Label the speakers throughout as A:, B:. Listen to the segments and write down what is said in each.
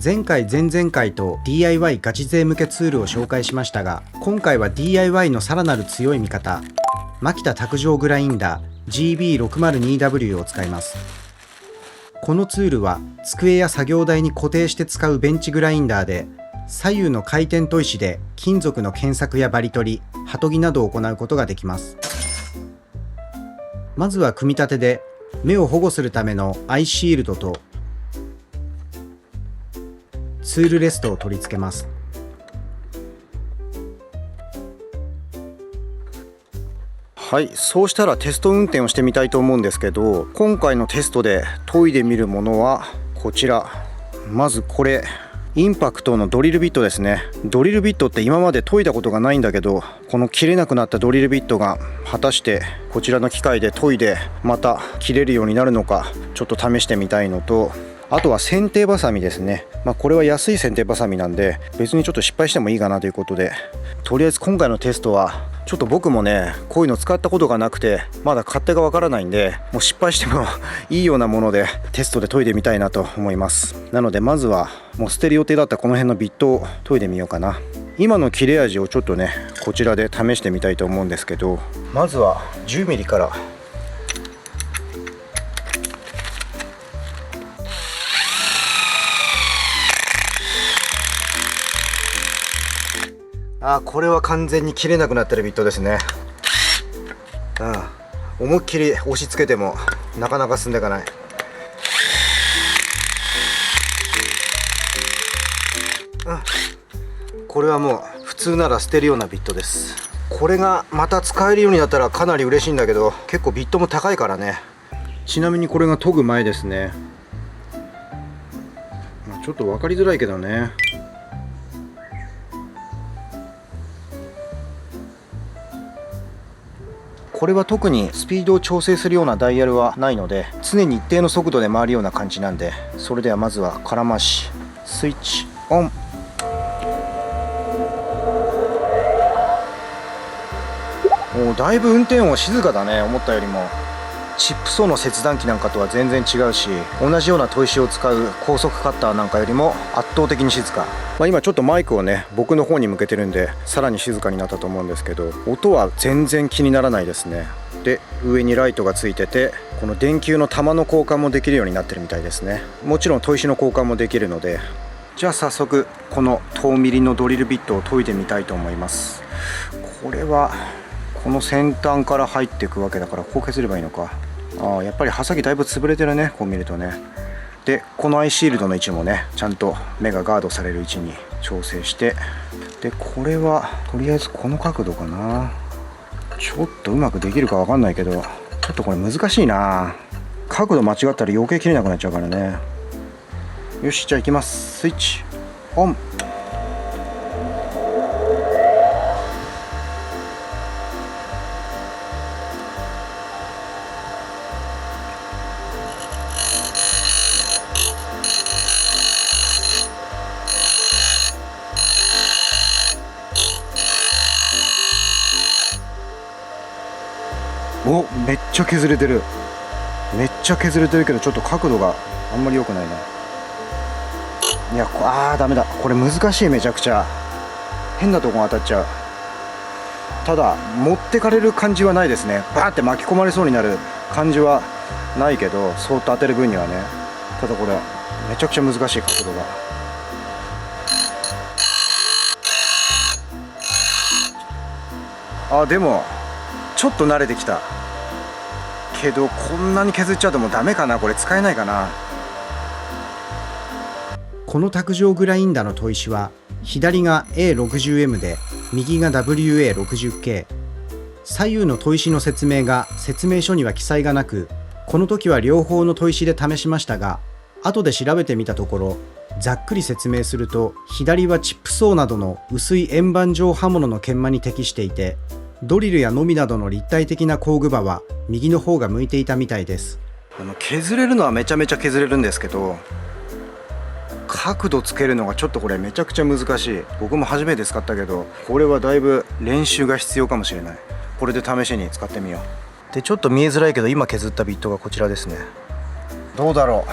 A: 前回前々回と DIY ガチ勢向けツールを紹介しましたが、今回は DIY のさらなる強い味方、マキタ卓上グラインダー GB602W を使います。このツールは机や作業台に固定して使うベンチグラインダーで、左右の回転砥石で金属の検索やバリ取り、刃研ぎなどを行うことができます。まずは組み立てで目を保護するためのアイシールドとツールレストを取り付けます。はい、そうしたらテスト運転をしてみたいと思うんですけど、今回のテストで研いでみるものはこちら。まずこれ、インパクトのドリルビットですね。ドリルビットって今まで研いだことがないんだけど、この切れなくなったドリルビットが果たしてこちらの機械で研いでまた切れるようになるのか、ちょっと試してみたいのと、あとは剪定バサミですね。これは安い剪定バサミなんで別にちょっと失敗してもいいかなということで、とりあえず今回のテストはちょっと僕もね、こういうの使ったことがなくてまだ勝手がわからないんで、もう失敗してもいいようなものでテストで研いでみたいなと思います。なのでまずはもう捨てる予定だったこの辺のビットを研いでみようかな。今の切れ味をちょっとね、こちらで試してみたいと思うんですけど、まずは 10mm から。これは完全に切れなくなってるビットですね。思いっきり押し付けてもなかなか進んでいかない。これはもう普通なら捨てるようなビットです。これがまた使えるようになったらかなり嬉しいんだけど、結構ビットも高いからね。ちなみにこれが研ぐ前ですね。ちょっと分かりづらいけどね。これは特にスピードを調整するようなダイヤルはないので、常に一定の速度で回るような感じなんで、それではまずは空回しスイッチオン。だいぶ運転音静かだね。思ったよりも。チップソーの切断機なんかとは全然違うし、同じような砥石を使う高速カッターなんかよりも圧倒的に静か。今ちょっとマイクをね、僕の方に向けてるんでさらに静かになったと思うんですけど、音は全然気にならないですね。で、上にライトがついてて、この電球の玉の交換もできるようになってるみたいですね。もちろん砥石の交換もできるので、じゃあ早速この10ミリのドリルビットを研いでみたいと思います。これはこの先端から入っていくわけだから、こう削ればいいのか。やっぱり刃先だいぶ潰れてるね、こう見るとね。で、このアイシールドの位置もね、ちゃんと目がガードされる位置に調整して、でこれはとりあえずこの角度かな。ちょっとうまくできるかわかんないけど、ちょっとこれ難しいな。角度間違ったら余計切れなくなっちゃうからね。よし、じゃあいきます。スイッチオン。めっちゃ削れてる。めっちゃ削れてるけど、ちょっと角度があんまり良くないね。いや、ダメだ。これ難しい。めちゃくちゃ変なとこが当たっちゃう。ただ持ってかれる感じはないですね。バーって巻き込まれそうになる感じはないけど、そーっと当てる分にはね。ただこれめちゃくちゃ難しい角度が。でもちょっと慣れてきたけど、こんなに削っちゃうともうダメかな。これ使えないかな。この卓上グラインダーの砥石は、左が A60M で右が WA60K。 左右の砥石の説明が説明書には記載がなく、この時は両方の砥石で試しましたが、後で調べてみたところ、ざっくり説明すると、左はチップソーなどの薄い円盤状刃物の研磨に適していて、ドリルやノミなどの立体的な工具刃は右の方が向いていたみたいです。削れるのはめちゃめちゃ削れるんですけど、角度つけるのがちょっとこれめちゃくちゃ難しい。僕も初めて使ったけど、これはだいぶ練習が必要かもしれない。これで試しに使ってみよう。で、ちょっと見えづらいけど、今削ったビットがこちらですね。どうだろ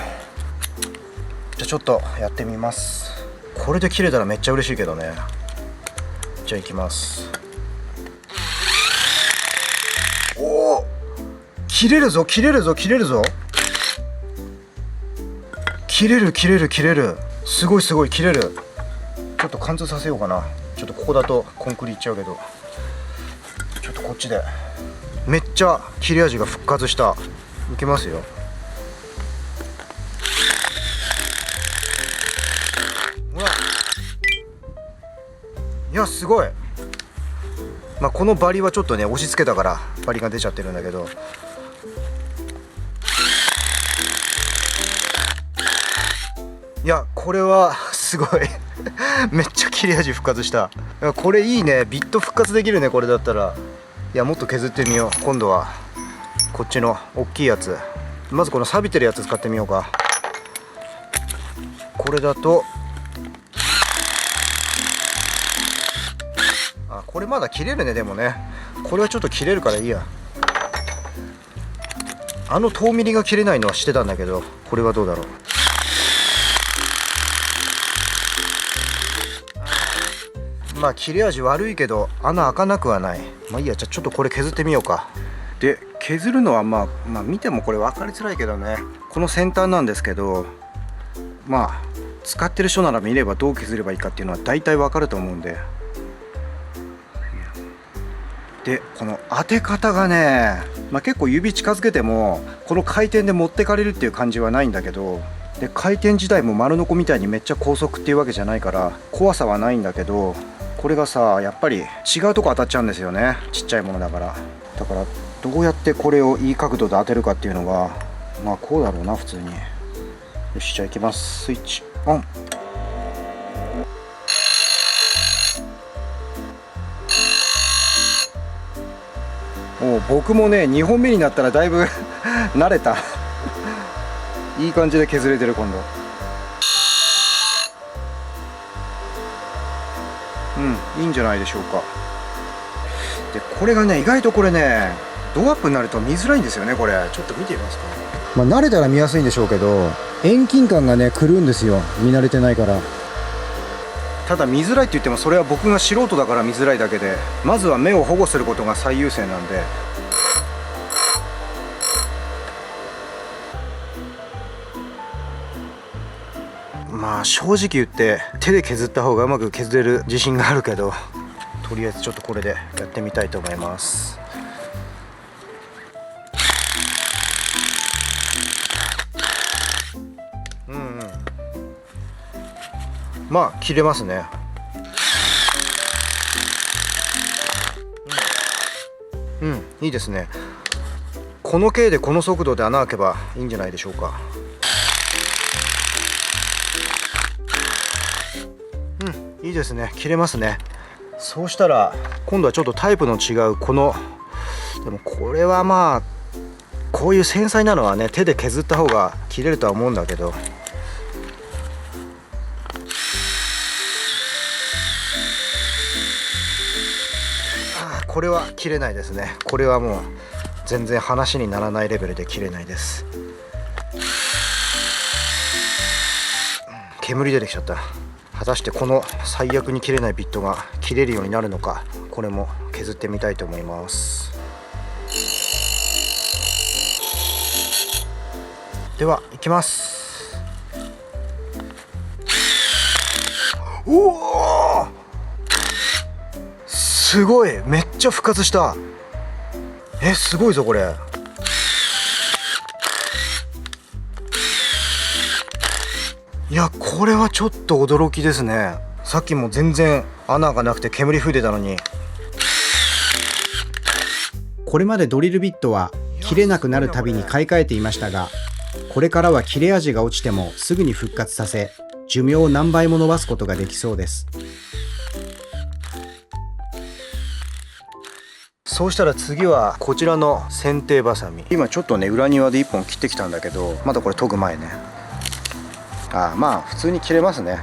A: う。じゃあちょっとやってみます。これで切れたらめっちゃ嬉しいけどね。じゃあいきます。おお、切れるぞ切れるぞ切れるぞ。切れる切れる切れる。すごいすごい切れる。ちょっと貫通させようかな。ちょっとここだとコンクリいっちゃうけど、ちょっとこっちで。めっちゃ切れ味が復活した。いきますよ。うわ、いやすごい。まあこのバリはちょっとね押し付けたからバリが出ちゃってるんだけど、いやこれはすごいめっちゃ切れ味復活した。いやこれいいね。ビット復活できるねこれだったら。いやもっと削ってみよう。今度はこっちの大きいやつ、まずこの錆びてるやつ使ってみようか。これだとこれまだ切れるね。でもねこれはちょっと切れるからいいや。遠ミリが切れないのはしてたんだけど、これはどうだろう。まあ切れ味悪いけど穴開かなくはない。まあいいや。じゃあちょっとこれ削ってみようか。で削るのはまあ見てもこれ分かりづらいけどね、この先端なんですけど、まあ使ってる人なら見ればどう削ればいいかっていうのは大体分かると思うんで。でこの当て方がね、結構指近づけてもこの回転で持ってかれるっていう感じはないんだけど、で回転自体も丸ノコみたいにめっちゃ高速っていうわけじゃないから怖さはないんだけど、これがさやっぱり違うとこ当たっちゃうんですよね、ちっちゃいものだから。だからどうやってこれをいい角度で当てるかっていうのがこうだろうな普通に。よしじゃあいきます。スイッチオン。僕もね2本目になったらだいぶ慣れたいい感じで削れてる今度。いいんじゃないでしょうか。でこれがね意外とこれねドアップになると見づらいんですよね。これちょっと見てみますか。慣れたら見やすいんでしょうけど遠近感がね来るんですよ、見慣れてないから。ただ見づらいって言ってもそれは僕が素人だから見づらいだけで、まずは目を保護することが最優先なんで。正直言って手で削った方がうまく削れる自信があるけど、とりあえずちょっとこれでやってみたいと思います。切れますね。いいですね。この径でこの速度で穴開けばいいんじゃないでしょうか。いいですね。切れますね。そうしたら今度はちょっとタイプの違うこの、でもこれはこういう繊細なのはね手で削った方が切れるとは思うんだけど、これは切れないですね。これはもう全然話にならないレベルで切れないです。煙出てきちゃった。果たしてこの最悪に切れないビットが切れるようになるのか、これも削ってみたいと思います。ではいきます。おお、すごい、めっちゃ復活した。すごいぞこれ。いやこれはちょっと驚きですね。さっきも全然穴がなくて煙吹いてたのに。
B: これまでドリルビットは切れなくなるたびに買い替えていましたが、これからは切れ味が落ちてもすぐに復活させ、寿命を何倍も伸ばすことができそうです。
A: そうしたら次はこちらの剪定バサミ。今ちょっとね裏庭で1本切ってきたんだけど、まだこれ研ぐ前ね。普通に切れますね。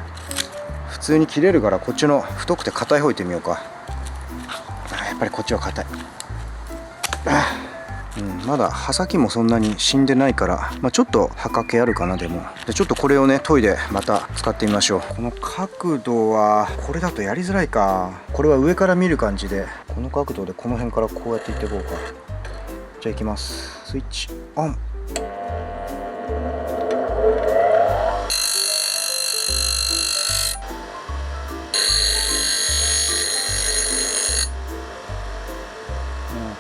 A: 普通に切れるからこっちの太くて硬い方いってみようか。やっぱりこっちは硬い。まだ刃先もそんなに死んでないから、ちょっと刃掛けあるかな。でもでちょっとこれをね研いでまた使ってみましょう。この角度はこれだとやりづらいか。これは上から見る感じで、この角度でこの辺からこうやっていっていこうか。じゃあいきます。スイッチオン。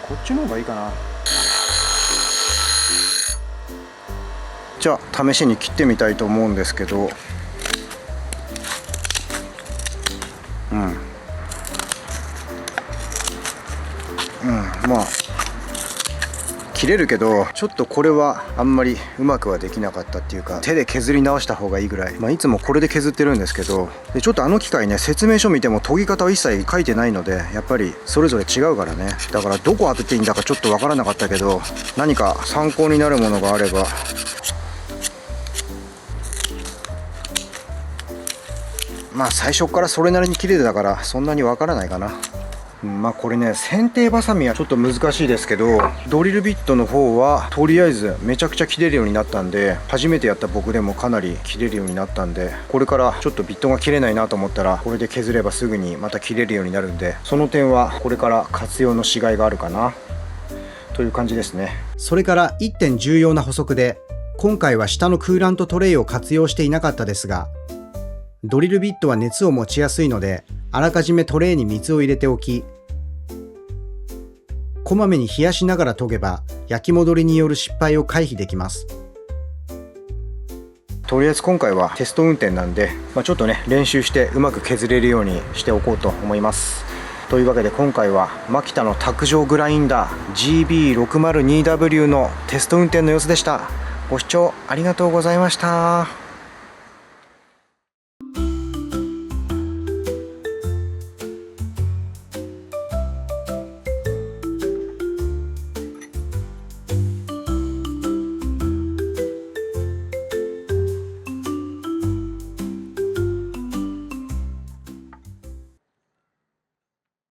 A: こっちの方がいいかな。じゃあ試しに切ってみたいと思うんですけど、まあ切れるけど、ちょっとこれはあんまりうまくはできなかったっていうか、手で削り直した方がいいぐらい、いつもこれで削ってるんですけど、でちょっとあの機械ね、説明書見ても研ぎ方は一切書いてないので、やっぱりそれぞれ違うからね。だからどこ当てていいんだかちょっとわからなかったけど、何か参考になるものがあれば。最初からそれなりに切れてたからそんなにわからないかな。これね、剪定バサミはちょっと難しいですけど、ドリルビットの方はとりあえずめちゃくちゃ切れるようになったんで、初めてやった僕でもかなり切れるようになったんで、これからちょっとビットが切れないなと思ったらこれで削ればすぐにまた切れるようになるんで、その点はこれから活用のしがいがあるかなという感じですね。
B: それから1点重要な補足で、今回は下のクーラントトレイを活用していなかったですが、ドリルビットは熱を持ちやすいので、あらかじめトレイに水を入れておき、こまめに冷やしながら研げば焼き戻りによる失敗を回避できます。
A: とりあえず今回はテスト運転なんで、ちょっとね練習してうまく削れるようにしておこうと思います。というわけで今回はマキタの卓上グラインダー GB602W のテスト運転の様子でした。ご視聴ありがとうございました。